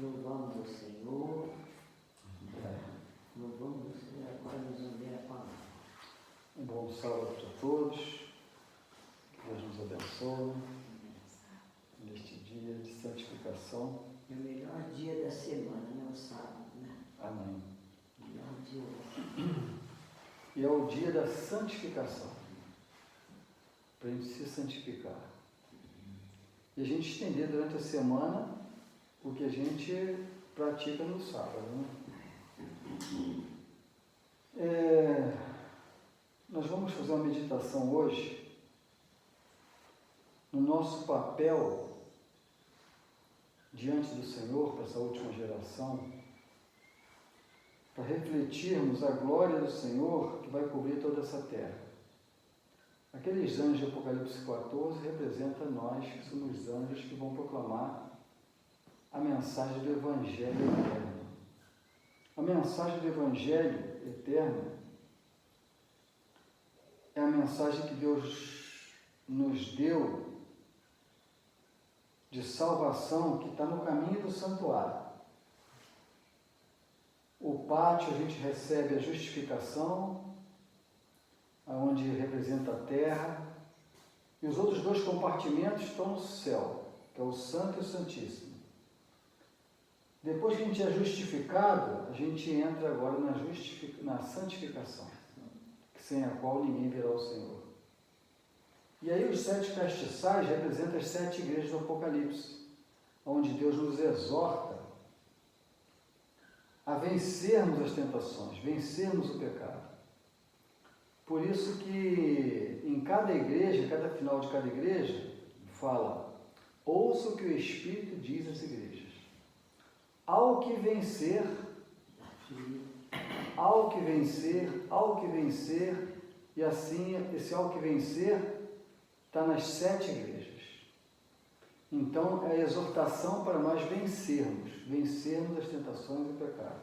Louvamos o Senhor. Louvamos o Senhor. Agora nos vamos ler a palavra. Um bom sábado para todos. Que Deus nos abençoe neste dia de santificação. É o melhor dia da semana, né? O sábado, né? Amém. O melhor dia. E é o dia da santificação. Para a gente se santificar. E a gente estender durante a semana o que a gente pratica no sábado, né? Nós vamos fazer uma meditação hoje no nosso papel diante do Senhor para essa última geração, para refletirmos a glória do Senhor que vai cobrir toda essa terra. Aqueles anjos de Apocalipse 14 representam nós, que somos anjos que vão proclamar a mensagem do Evangelho eterno. A mensagem do Evangelho eterno é a mensagem que Deus nos deu de salvação que está no caminho do santuário. O pátio a gente recebe a justificação, onde representa a terra, e os outros dois compartimentos estão no céu, que é o Santo e o Santíssimo. Depois que a gente é justificado, a gente entra agora na santificação, sem a qual ninguém verá o Senhor. E aí os 7 castiçais representam as 7 igrejas do Apocalipse, onde Deus nos exorta a vencermos as tentações, vencermos o pecado. Por isso que em cada igreja, cada final de cada igreja, fala: ouça o que o Espírito diz às igrejas. Ao que vencer, ao que vencer, ao que vencer, e assim esse ao que vencer está nas 7 igrejas. Então é a exortação para nós vencermos as tentações e o pecado.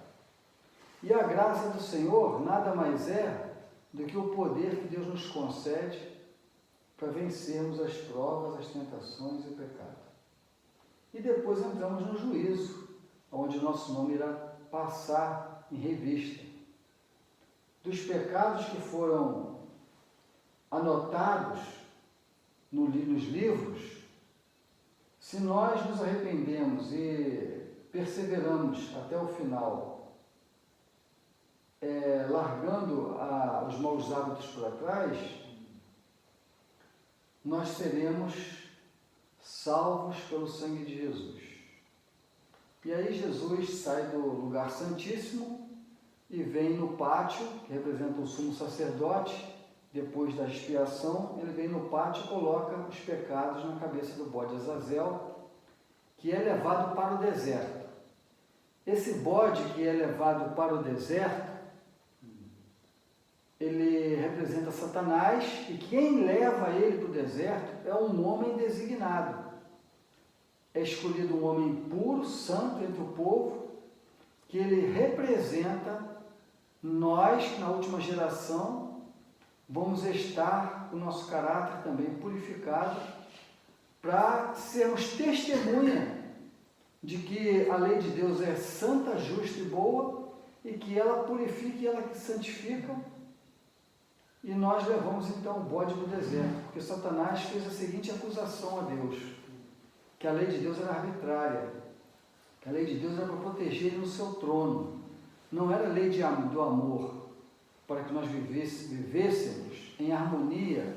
E a graça do Senhor nada mais é do que o poder que Deus nos concede para vencermos as provas, as tentações e o pecado. E depois entramos no juízo, onde nosso nome irá passar em revista. Dos pecados que foram anotados nos livros, se nós nos arrependemos e perseveramos até o final, largando os maus hábitos para trás, nós seremos salvos pelo sangue de Jesus. E aí Jesus sai do lugar santíssimo e vem no pátio, que representa o sumo sacerdote. Depois da expiação, ele vem no pátio e coloca os pecados na cabeça do bode Azazel, que é levado para o deserto. Esse bode que é levado para o deserto, ele representa Satanás, e quem leva ele para o deserto é um homem designado. É escolhido um homem puro, santo entre o povo, que ele representa nós, que na última geração vamos estar com o nosso caráter também purificado, para sermos testemunha de que a lei de Deus é santa, justa e boa, e que ela purifica e ela santifica. E nós levamos então o bode para o deserto, porque Satanás fez a seguinte acusação a Deus: que a lei de Deus era arbitrária, que a lei de Deus era para proteger ele no seu trono, não era lei do amor, para que nós vivêssemos em harmonia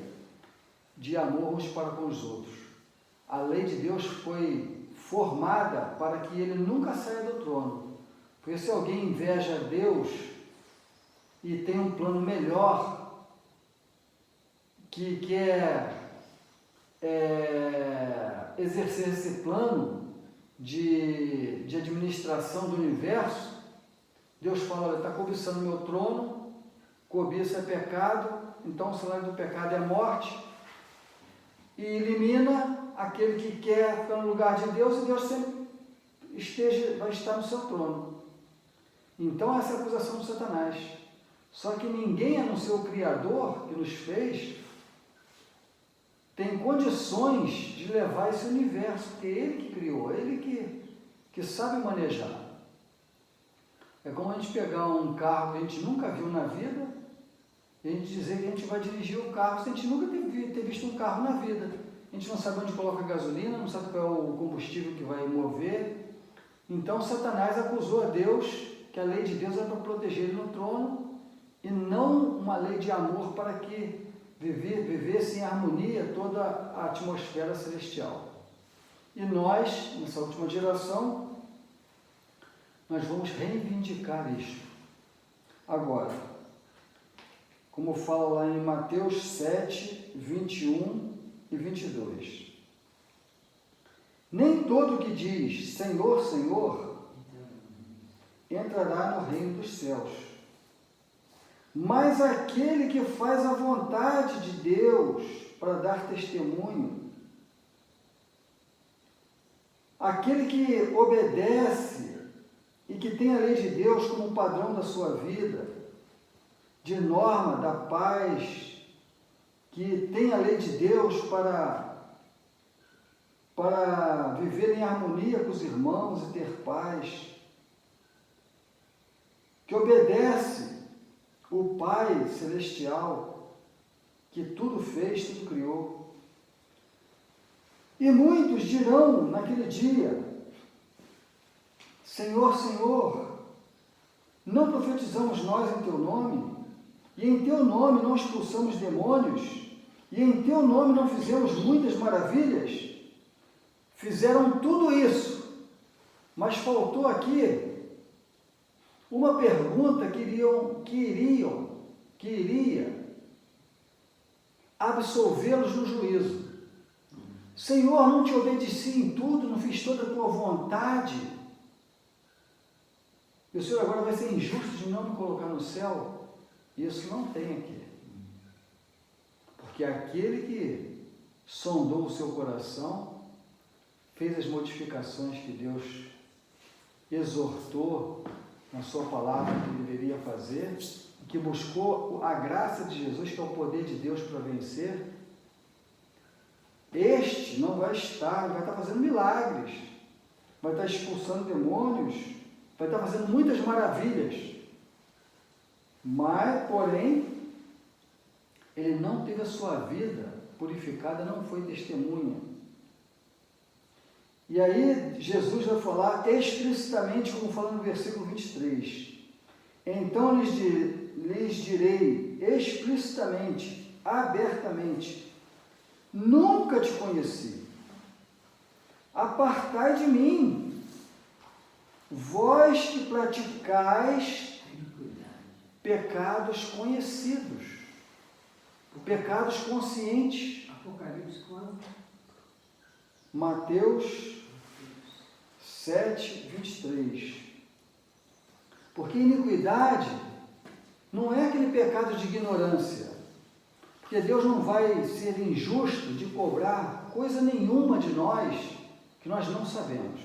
de amor uns para com os outros. A lei de Deus foi formada para que ele nunca saia do trono, porque se alguém inveja Deus e tem um plano melhor, que quer exercer esse plano de administração do universo, Deus fala: olha, está cobiçando o meu trono, cobiça é pecado, então o salário do pecado é a morte, e elimina aquele que quer ficar no lugar de Deus, e Deus sempre vai estar no seu trono. Então essa é a acusação de Satanás. Só que ninguém, a não ser o Criador que nos fez, tem condições de levar esse universo, porque é Ele que criou, é Ele que que sabe manejar. É como a gente pegar um carro que a gente nunca viu na vida e a gente dizer que a gente vai dirigir o carro sem a gente nunca ter visto um carro na vida. A gente não sabe onde coloca a gasolina, não sabe qual é o combustível que vai mover. Então Satanás acusou a Deus que a lei de Deus era para proteger ele no trono e não uma lei de amor para que vivesse em harmonia toda a atmosfera celestial. E nós, nessa última geração, nós vamos reivindicar isto. Agora, como fala lá em Mateus 7, 21 e 22. Nem todo que diz Senhor, Senhor, entrará no reino dos céus, mas aquele que faz a vontade de Deus para dar testemunho, aquele que obedece e que tem a lei de Deus como padrão da sua vida, de norma da paz, que tem a lei de Deus para viver em harmonia com os irmãos e ter paz, que obedece o Pai Celestial, que tudo fez, tudo criou. E muitos dirão naquele dia, Senhor, Senhor, não profetizamos nós em Teu nome? E em Teu nome não expulsamos demônios? E em Teu nome não fizemos muitas maravilhas? Fizeram tudo isso, mas faltou aqui uma pergunta que iria absolvê-los no juízo. Senhor, não te obedeci em tudo, não fiz toda a Tua vontade. E o Senhor agora vai ser injusto de não me colocar no céu? Isso não tem aqui. Porque aquele que sondou o seu coração, fez as modificações que Deus exortou na sua palavra que deveria fazer, que buscou a graça de Jesus, que é o poder de Deus para vencer, este não vai estar fazendo milagres, vai estar expulsando demônios, vai estar fazendo muitas maravilhas, mas, porém, ele não teve a sua vida purificada, não foi testemunha. E aí Jesus vai falar explicitamente, como fala no versículo 23. Então lhes direi explicitamente, abertamente, nunca te conheci. Apartai de mim, vós que praticais pecados conhecidos, pecados conscientes. Apocalipse quando? Mateus 7, 23. Porque iniquidade não é aquele pecado de ignorância, porque Deus não vai ser injusto de cobrar coisa nenhuma de nós que nós não sabemos.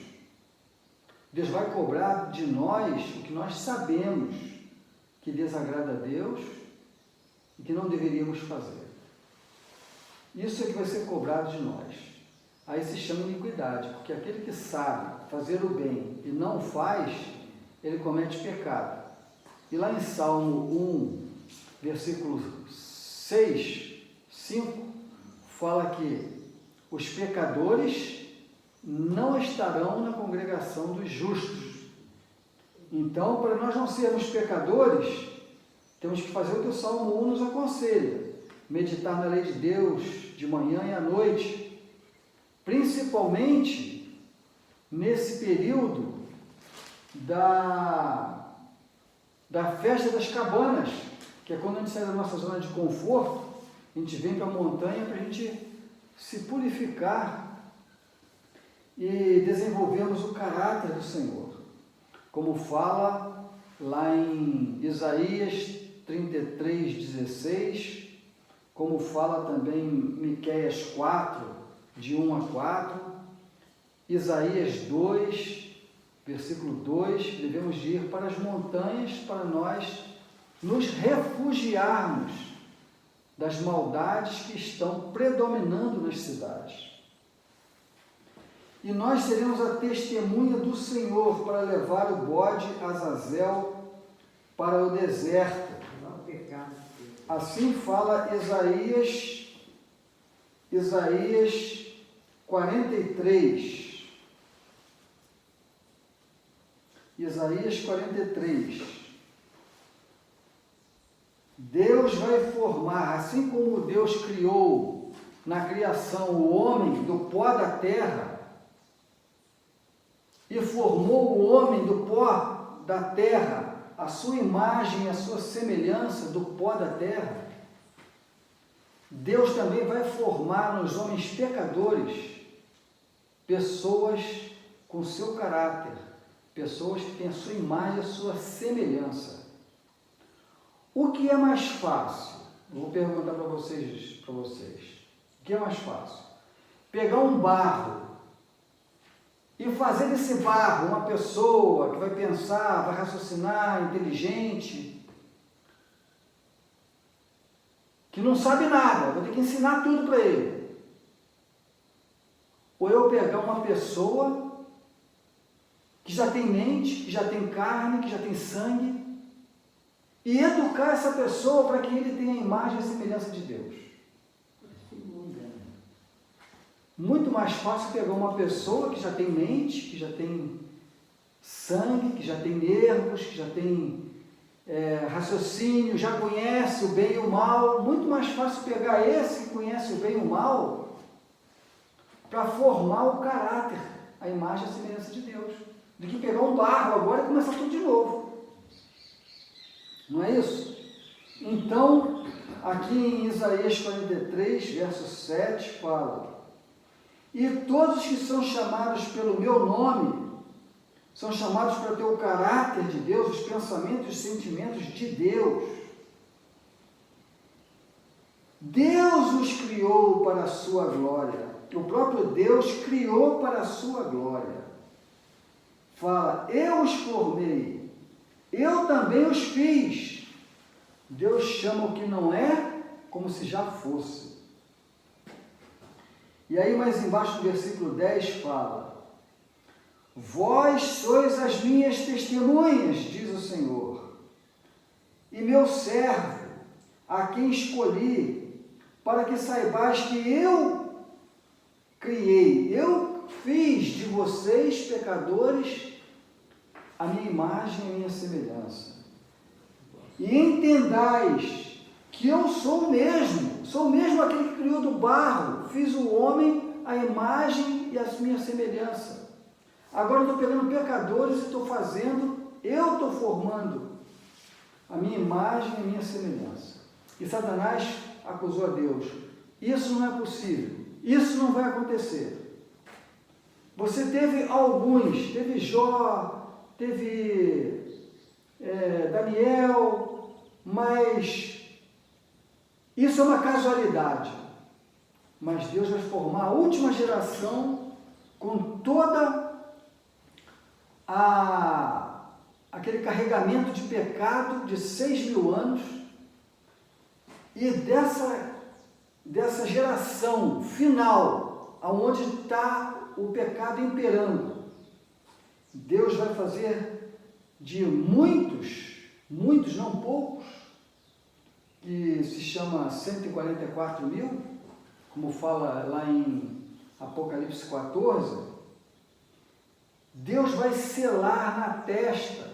Deus vai cobrar de nós o que nós sabemos que desagrada a Deus e que não deveríamos fazer. Isso é que vai ser cobrado de nós. Aí se chama iniquidade, porque aquele que sabe fazer o bem e não faz, ele comete pecado. E lá em Salmo 1, versículo 6, 5, fala que os pecadores não estarão na congregação dos justos. Então, para nós não sermos pecadores, temos que fazer o que o Salmo 1 nos aconselha: meditar na lei de Deus de manhã e à noite, principalmente nesse período da festa das cabanas, que é quando a gente sai da nossa zona de conforto, a gente vem para a montanha para a gente se purificar e desenvolvermos o caráter do Senhor, como fala lá em Isaías 33:16, como fala também em Miqueias 4, de 1 a 4, Isaías 2, versículo 2, devemos ir para as montanhas para nós nos refugiarmos das maldades que estão predominando nas cidades. e nós seremos a testemunha do Senhor para levar o bode Azazel para o deserto. Não pecado. Assim fala Isaías 43. Isaías 43. Deus vai formar, assim como Deus criou na criação o homem do pó da terra, e formou o homem do pó da terra, a sua imagem e a sua semelhança do pó da terra, Deus também vai formar nos homens pecadores pessoas com seu caráter, pessoas que têm a sua imagem e a sua semelhança. O que é mais fácil? Eu vou perguntar para vocês. O que é mais fácil? Pegar um barro e fazer desse barro uma pessoa que vai pensar, vai raciocinar, inteligente, que não sabe nada, vou ter que ensinar tudo para ele. Ou eu pegar uma pessoa que já tem mente, que já tem carne, que já tem sangue, e educar essa pessoa para que ele tenha a imagem e a semelhança de Deus. Muito mais fácil pegar uma pessoa que já tem mente, que já tem sangue, que já tem nervos, que já tem raciocínio, já conhece o bem e o mal. Muito mais fácil pegar esse que conhece o bem e o mal para formar o caráter, a imagem e a semelhança de Deus, do que pegar um barro agora e começar tudo de novo. Não é isso? Então, aqui em Isaías 43, verso 7, fala: e todos que são chamados pelo meu nome, são chamados para ter o caráter de Deus, os pensamentos e os sentimentos de Deus. Deus os criou para a sua glória. O próprio Deus criou para a sua glória. Fala, eu os formei, eu também os fiz. Deus chama o que não é como se já fosse. E aí mais embaixo do versículo 10 fala: vós sois as minhas testemunhas, diz o Senhor, e meu servo, a quem escolhi, para que saibais que eu criei, eu fiz de vocês, pecadores, a minha imagem e a minha semelhança. E entendais que eu sou mesmo aquele que criou do barro, fiz o homem a imagem e a minha semelhança. Agora eu estou pegando pecadores e estou fazendo, eu estou formando a minha imagem e a minha semelhança. E Satanás acusou a Deus: isso não é possível, isso não vai acontecer. Você teve alguns, teve Jó, teve Daniel, mas isso é uma casualidade. Mas Deus vai formar a última geração com toda aquele carregamento de pecado de 6.000 anos, e dessa geração final, aonde está o pecado imperando, Deus vai fazer de muitos, não poucos, que se chama 144.000, como fala lá em Apocalipse 14, Deus vai selar na testa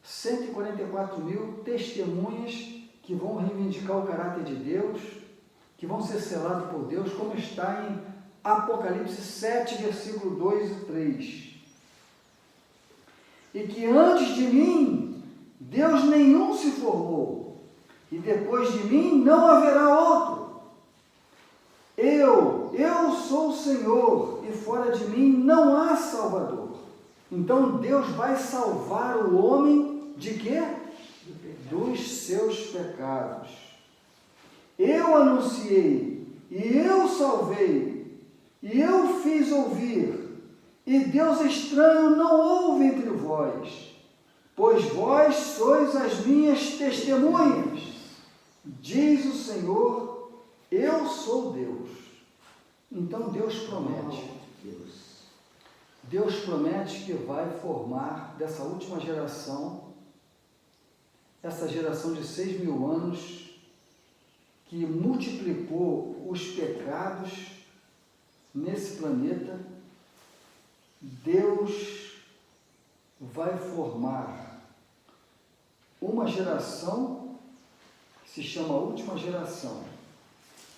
144.000 testemunhas que vão reivindicar o caráter de Deus, que vão ser selados por Deus, como está em Apocalipse 7, versículo 2 e 3. E que antes de mim, Deus nenhum se formou, e depois de mim não haverá outro. Eu sou o Senhor, e fora de mim não há Salvador. Então Deus vai salvar o homem de quê? Dos seus pecados. Eu anunciei, e eu salvei, e eu fiz ouvir, e Deus estranho não houve entre vós, pois vós sois as minhas testemunhas, diz o Senhor, eu sou Deus. Então Deus promete. Deus promete que vai formar dessa última geração, essa geração de 6.000 anos, que multiplicou os pecados nesse planeta. Deus vai formar uma geração que se chama última geração,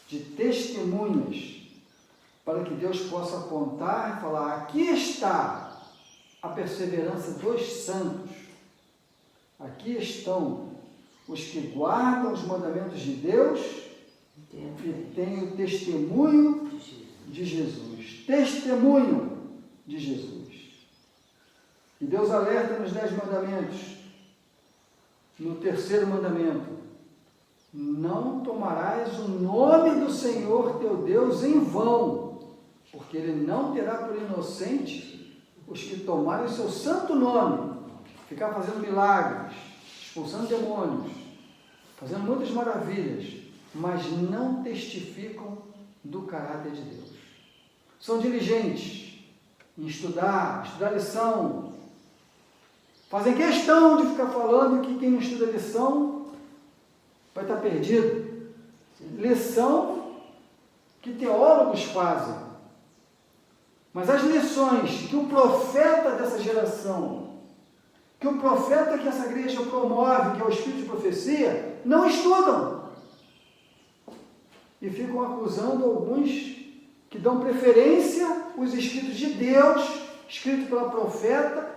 de testemunhas, para que Deus possa apontar e falar: aqui está a perseverança dos santos, aqui estão os que guardam os mandamentos de Deus e têm o testemunho de Jesus. Testemunho de Jesus. E Deus alerta nos 10 mandamentos, no 3º mandamento: não tomarás o nome do Senhor teu Deus em vão, porque Ele não terá por inocente os que tomarem o seu santo nome, ficar fazendo milagres, expulsando demônios, fazendo muitas maravilhas, mas não testificam do caráter de Deus. São diligentes em estudar lição, fazem questão de ficar falando que quem não estuda lição vai estar perdido. Lição que teólogos fazem. Mas as lições que o profeta dessa geração, que o profeta que essa igreja promove, que é o Espírito de Profecia, não estudam. E ficam acusando alguns que dão preferência aos escritos de Deus, escritos pela profeta,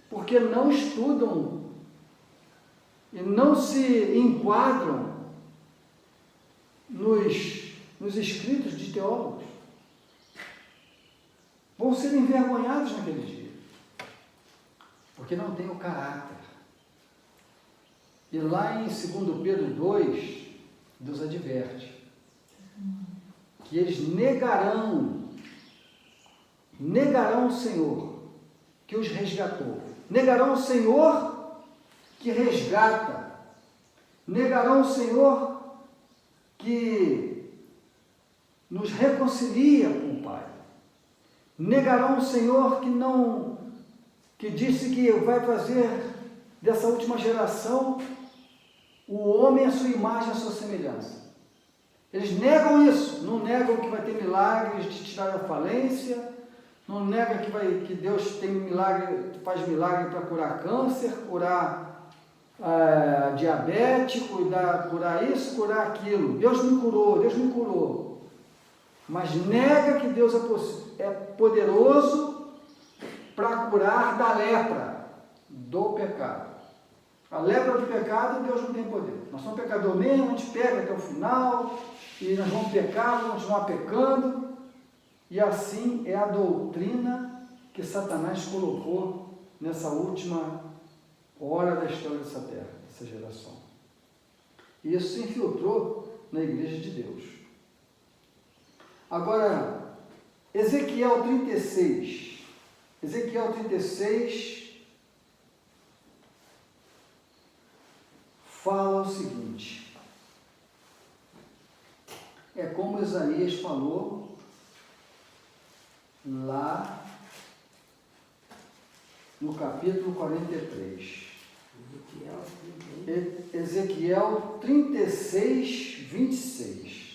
porque não estudam e não se enquadram nos escritos de teólogos. Vão ser envergonhados naquele dia, porque não tem o caráter. E lá em 2 Pedro 2, Deus adverte que eles negarão o Senhor que os resgatou, negarão o Senhor que resgata, negarão o Senhor que nos reconcilia com o Pai, negarão o Senhor que disse que vai fazer dessa última geração o homem à sua imagem, à sua semelhança. Eles negam isso, não negam que vai ter milagres de tirar a falência, não negam que Deus tem milagre, faz milagre para curar câncer, curar diabetes, curar isso, curar aquilo. Deus me curou. Mas nega que Deus é poderoso para curar da lepra, do pecado. A lepra do pecado, Deus não tem poder. Nós somos pecadores mesmo, a gente pega até o final, e nós vamos pecar, vamos continuar pecando. E assim é a doutrina que Satanás colocou nessa última hora da história dessa terra, dessa geração. E isso se infiltrou na igreja de Deus. Agora, Ezequiel 36 fala o seguinte: é como Isaías falou lá no capítulo 43. Ezequiel 36, 26.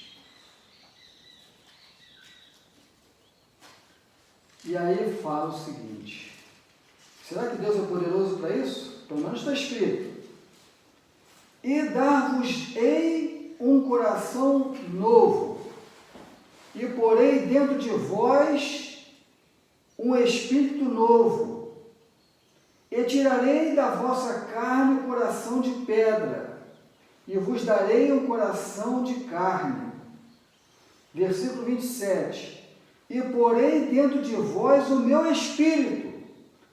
E aí fala o seguinte: será que Deus é poderoso para isso? Pelo menos está escrito: e dar-vos-ei um coração novo, e porei dentro de vós um espírito novo, e tirarei da vossa carne o coração de pedra, e vos darei um coração de carne. Versículo 27. E porei dentro de vós o meu espírito,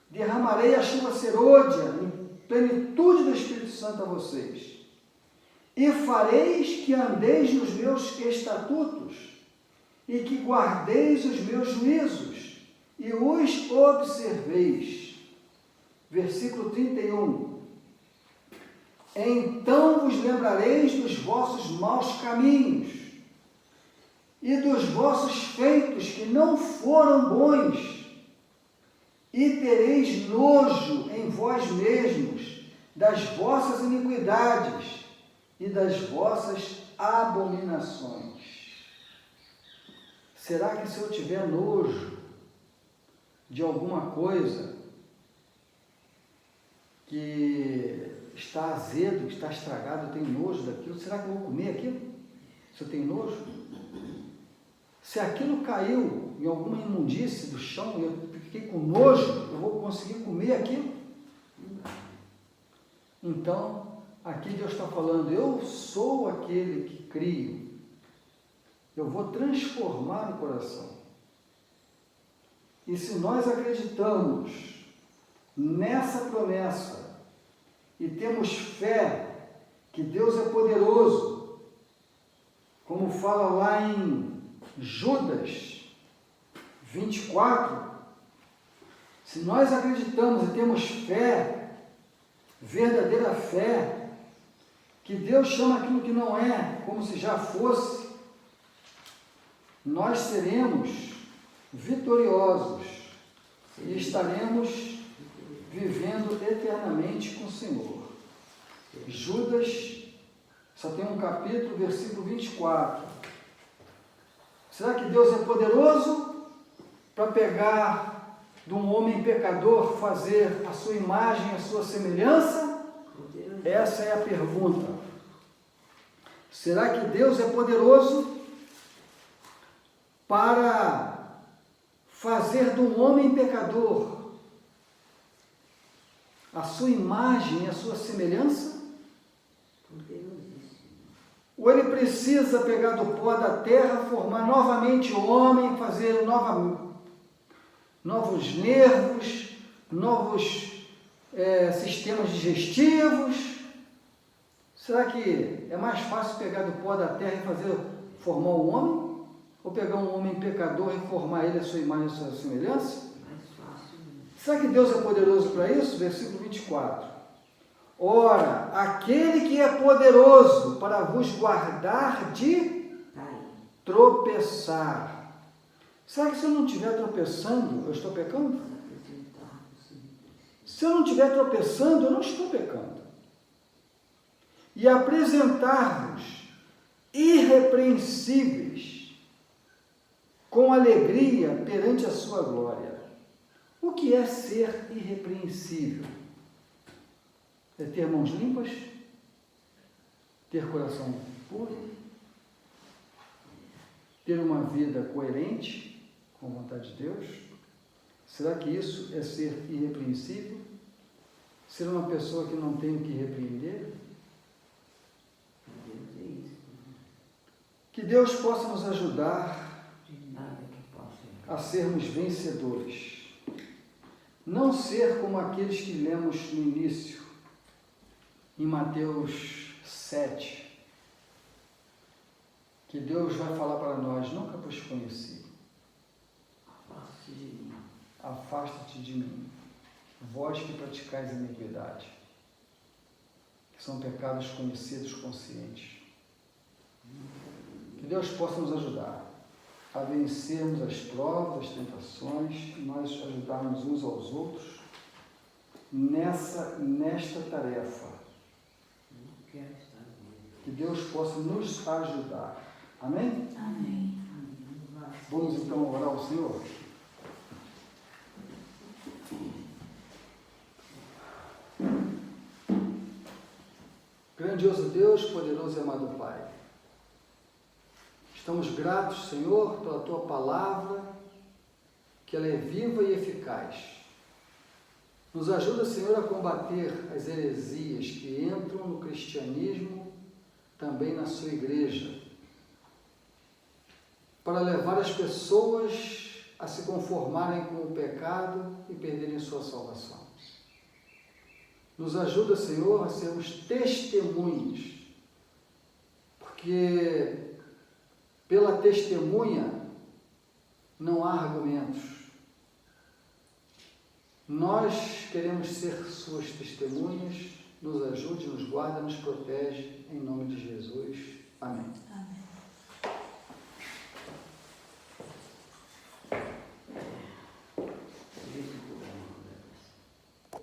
derramarei a chuva serôdia, em plenitude do Espírito Santo a vocês. E fareis que andeis nos meus estatutos, e que guardeis os meus juízos, e os observeis. Versículo 31. Então vos lembrareis dos vossos maus caminhos, e dos vossos feitos que não foram bons, e tereis nojo em vós mesmos das vossas iniquidades e das vossas abominações. Será que se eu tiver nojo de alguma coisa que está azedo, que está estragado, eu tenho nojo daquilo, será que eu vou comer aquilo? Se eu tenho nojo? Se aquilo caiu em alguma imundície do chão e eu fiquei com nojo, eu vou conseguir comer aquilo? Então, aqui Deus está falando, eu sou aquele que crio, eu vou transformar o coração. E se nós acreditamos nessa promessa e temos fé que Deus é poderoso, como fala lá em Judas 24, se nós acreditamos e temos fé, verdadeira fé, que Deus chama aquilo que não é como se já fosse, nós seremos vitoriosos e estaremos vivendo eternamente com o Senhor. Judas só tem um capítulo, versículo 24. Será que Deus é poderoso para pegar de um homem pecador, fazer a sua imagem, a sua semelhança? Essa é a pergunta. Será que Deus é poderoso para fazer de um homem pecador a sua imagem e a sua semelhança? Ou ele precisa pegar do pó da terra, formar novamente o homem, fazer novos nervos, novos sistemas digestivos? Será que é mais fácil pegar do pó da terra e formar um homem? Ou pegar um homem pecador e formar ele a sua imagem e a sua semelhança? Será que Deus é poderoso para isso? Versículo 24. Ora, aquele que é poderoso para vos guardar de tropeçar. Será que se eu não estiver tropeçando, eu estou pecando? Se eu não estiver tropeçando, eu não estou pecando. E apresentar-vos irrepreensíveis, com alegria perante a sua glória. O que é ser irrepreensível? É ter mãos limpas? Ter coração puro? Ter uma vida coerente com a vontade de Deus? Será que isso é ser irrepreensível? Ser uma pessoa que não tem o que repreender? Que Deus possa nos ajudar a sermos vencedores. Não ser como aqueles que lemos no início, em Mateus 7, que Deus vai falar para nós, nunca vos conheci. Afaste de mim. Afasta-te de mim, vós que praticais iniquidade, que são pecados conhecidos, conscientes. Que Deus possa nos ajudar a vencermos as provas, as tentações, nós ajudarmos uns aos outros nesta tarefa. Que Deus possa nos ajudar. Amém? Amém. Vamos então orar ao Senhor. Grandioso Deus, poderoso e amado Pai, estamos gratos, Senhor, pela Tua palavra, que ela é viva e eficaz. Nos ajuda, Senhor, a combater as heresias que entram no cristianismo, também na sua igreja, para levar as pessoas a se conformarem com o pecado e perderem sua salvação. Nos ajuda, Senhor, a sermos testemunhas, porque pela testemunha não há argumentos. Nós queremos ser suas testemunhas. Nos ajude, nos guarda, nos protege, em nome de Jesus. Amém. Amém.